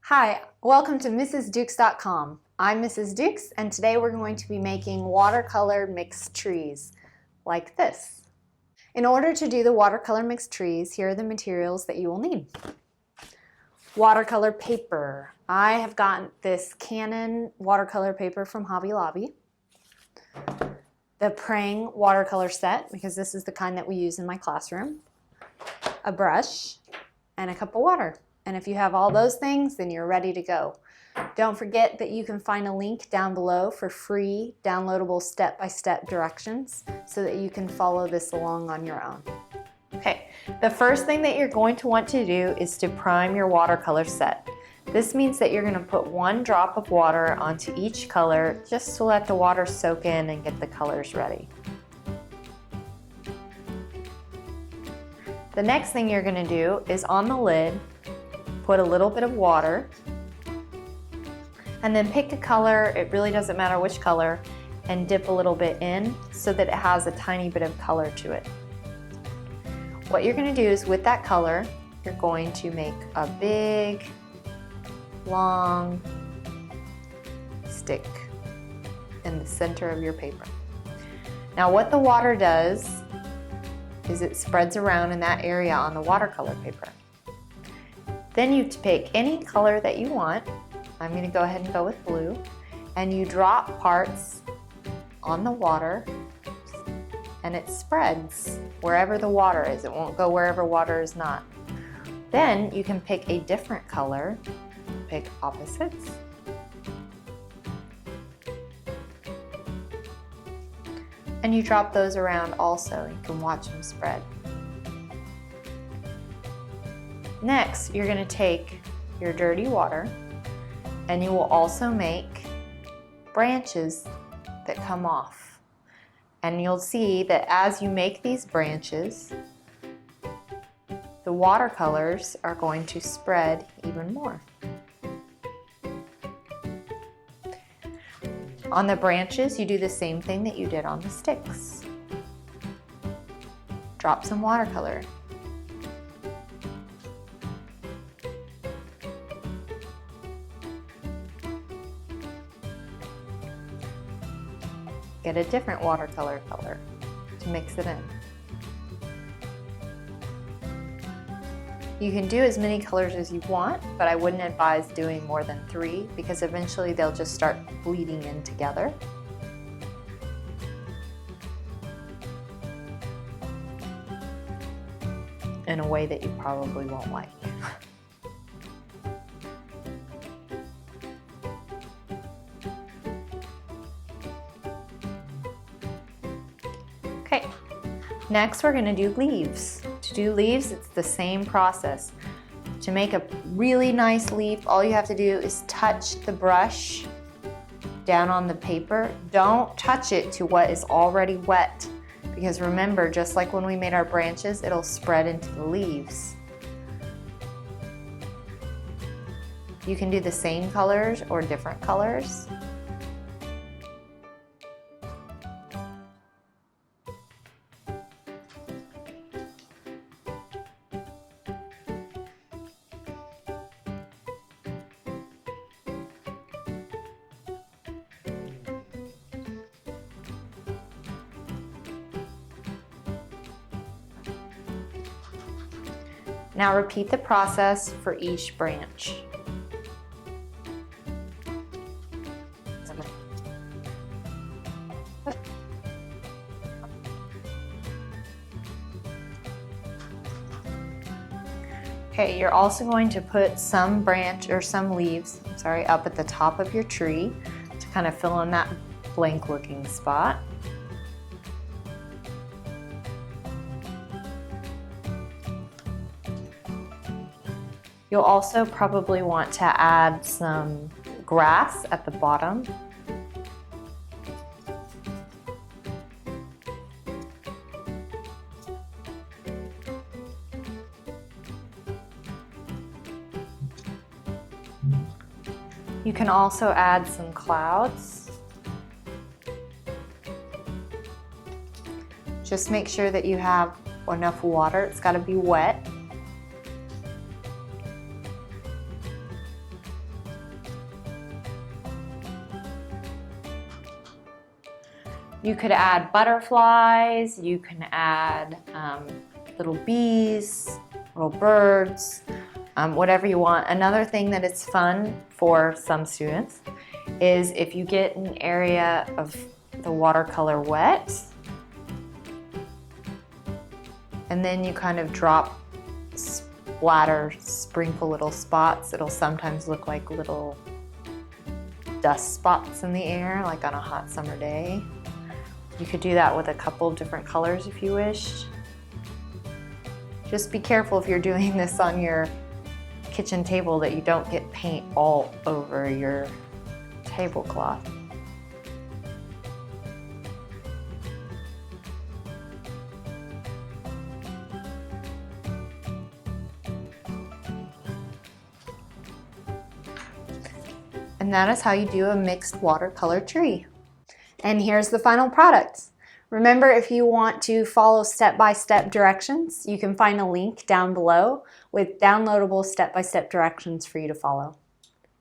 Hi, welcome to MrsDukes.com. I'm Mrs. Dukes, and today we're going to be making watercolor mixed trees, like this. In order to do the watercolor mixed trees, here are the materials that you will need. Watercolor paper. I have gotten this Canon watercolor paper from Hobby Lobby. The Prang watercolor set, because this is the kind that we use in my classroom. A brush, and a cup of water. And if you have all those things, then you're ready to go. Don't forget that you can find a link down below for free downloadable step-by-step directions so that you can follow this along on your own. Okay, the first thing that you're going to want to do is to prime your watercolor set. This means that you're going to put 1 drop of water onto each color just to let the water soak in and get the colors ready. The next thing you're going to do is on the lid, put a little bit of water, and then pick a color, it really doesn't matter which color, and dip a little bit in so that it has a tiny bit of color to it. What you're going to do is with that color, you're going to make a big, long stick in the center of your paper. Now what the water does is it spreads around in that area on the watercolor paper. Then you pick any color that you want. I'm going to go ahead and go with blue. And you drop parts on the water and it spreads wherever the water is. It won't go wherever water is not. Then you can pick a different color, pick opposites. And you drop those around also. You can watch them spread. Next, you're going to take your dirty water and you will also make branches that come off. And you'll see that as you make these branches, the watercolors are going to spread even more. On the branches, you do the same thing that you did on the sticks. Drop some watercolor. Get a different watercolor color to mix it in. You can do as many colors as you want, but I wouldn't advise doing more than 3 because eventually they'll just start bleeding in together. In a way that you probably won't like. Okay, next we're going to do leaves. To do leaves, it's the same process. To make a really nice leaf, all you have to do is touch the brush down on the paper. Don't touch it to what is already wet, because remember, just like when we made our branches, it'll spread into the leaves. You can do the same colors or different colors. Now repeat the process for each branch. Okay, you're also going to put some branch or some leaves, up at the top of your tree to kind of fill in that blank looking spot. You'll also probably want to add some grass at the bottom. You can also add some clouds. Just make sure that you have enough water. It's got to be wet. You could add butterflies, you can add little bees, little birds, whatever you want. Another thing that is fun for some students is if you get an area of the watercolor wet, and then you kind of drop, splatter, sprinkle little spots. It'll sometimes look like little dust spots in the air, like on a hot summer day. You could do that with a couple of different colors if you wished. Just be careful if you're doing this on your kitchen table that you don't get paint all over your tablecloth. And that is how you do a mixed watercolor tree. And here's the final product. Remember, if you want to follow step-by-step directions, you can find a link down below with downloadable step-by-step directions for you to follow.